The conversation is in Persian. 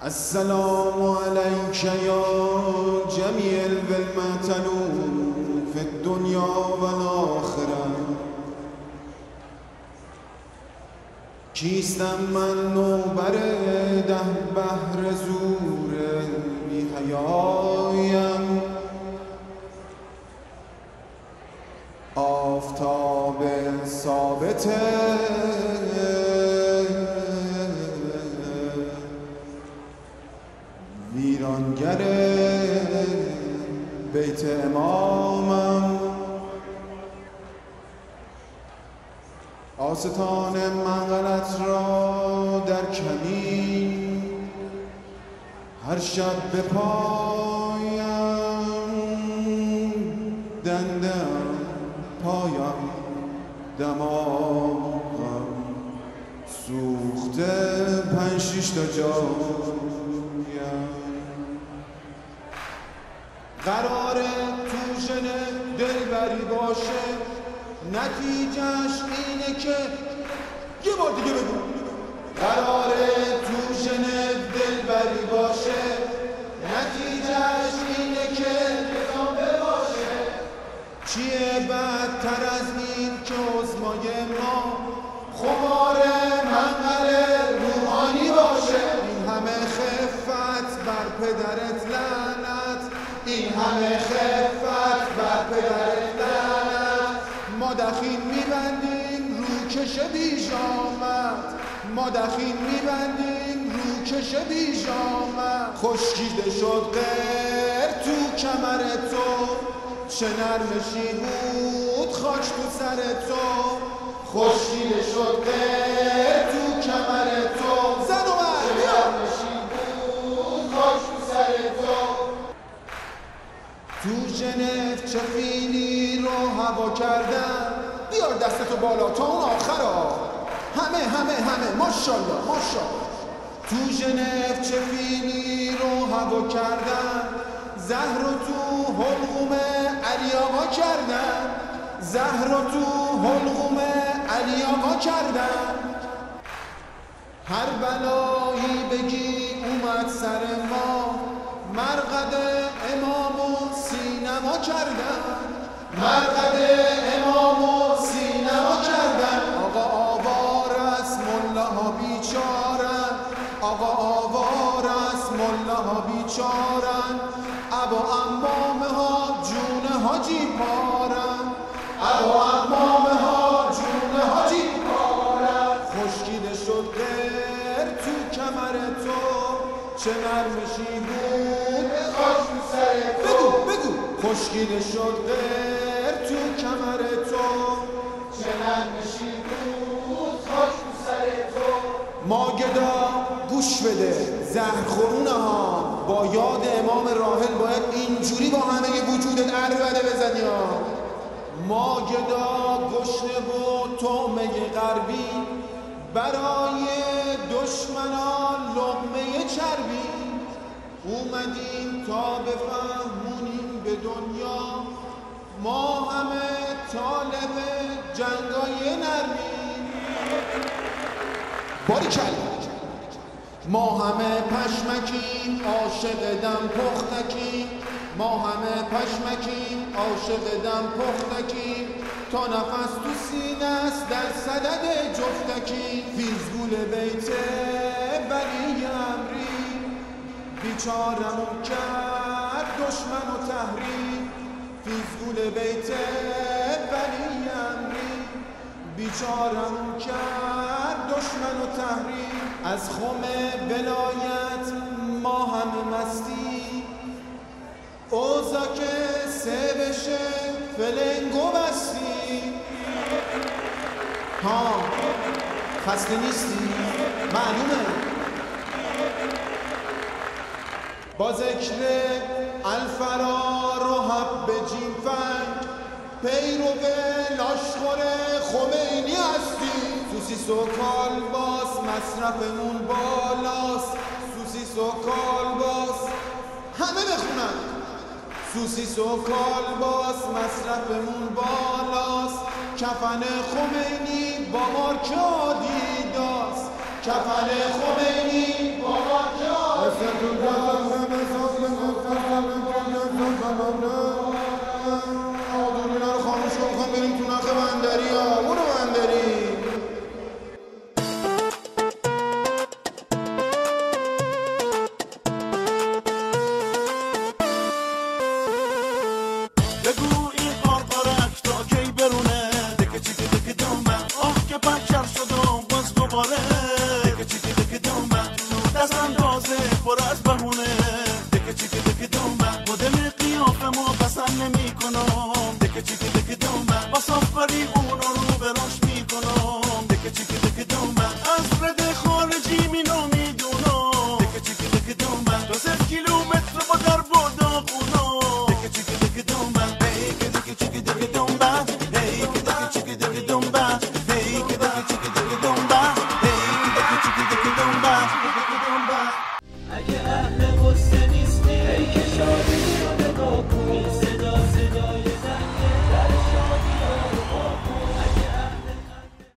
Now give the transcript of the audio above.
السلام عليك يا جميع الولمة في الدنيا والآخرة. کیستم من نوبر ده بحر زور بی حیایم، آفتاب ثابت ویرانگر بیت امامم. آستان منقلت را در کمین هر شب به پایم، دندم پایم دماغم سوخته 5-6 تا جایم. قراره تو ژنو دلبری باشه، نتیجهش اینه که یه بار دیگه بگو. قراره تو ژنو دلبری باشه، نتیجهش اینه که ادامه باشه. چیه بدتر از این که عظمای ما خمار منقل روحانی باشه؟ این همه خفت بر پدرت لعنت، این همه خفت بر پدرت لعنت. ما دخیل میبندیم روکش بیژامت، ما دخیل میبندیم روکش بیژامت. خشکیده شد غیر تو کمر تو، چه نرمشی بود خاک تو سر تو. خشکیده شد غیر تو کمر تو، زن و مرد چه نرمشی بود خاک تو سر تو. تو ژنو چه فیلی رو هوا کردن، بیار دستتو بالا تا اون آخرا. همه ماشاءالله ماشاءالله. تو ژنو چه فیلی رو هوا کردن، زهر رو تو حلقوم علی آقا کردن، زهر رو تو حلقوم علی آقا کردن. هر بلایی بگی اومد سر ما، مرقد امامو سینما کردن، مرقد امامو سینما کردن. آقا آوار است ملاها بیچارن، آقا آوار است ملاها بیچارن. ابا امامه ها جون حاجی پارن، ابا امامه ها جون حاجی پارن. خشکیده شد غیر تو کمر تو، چه نرمشی بود خاک تو سر تو. بگو خشکیده شد غیر تو کمر تو، چه نرمشی بود خاک تو سر تو. ماگدا گوش بده زهرخورونه ها، با یاد امام راحل باید اینجوری با همه وجودت عربده بزنی ها. ماگدا گشنه و طعمه غربی، برای دشمنان لقمه چربی. اومدیم تا بفهمونیم به دنیا، ما همه طالب جنگای نرمی. باریکلا. ما همه پشمکیم عاشق دم پختکیم، ما همه پشمکیم عاشق دم پختکیم. تا نفس تو سینه است در صدد جفتکیم. فیزگول بیت ولی امری، بیچارمون کرد دشمن و تحریم. فیزگول بیت ولی امری، بیچارمون کرد دشمن و تحریم. از خم ولایت ما همه مستی، اوزا که سه بشه فلنگو بستی. ها خسته نیستی؟ معلومه. با ذکر الفرار و حب جیم فنگ، پیرو به لاشخور خمینی هستی. سوسیس و کالباس مصرفمون بالاست، سوسیس و کالباس همه بخونن. سوسیس و کالباس مصرفمون بالاست. کفن خمینی با مارک آدیداس، کفن خمینی با مارک آدیداس. اگه اهل قصه نیستی ای که شادی رو نگاه کن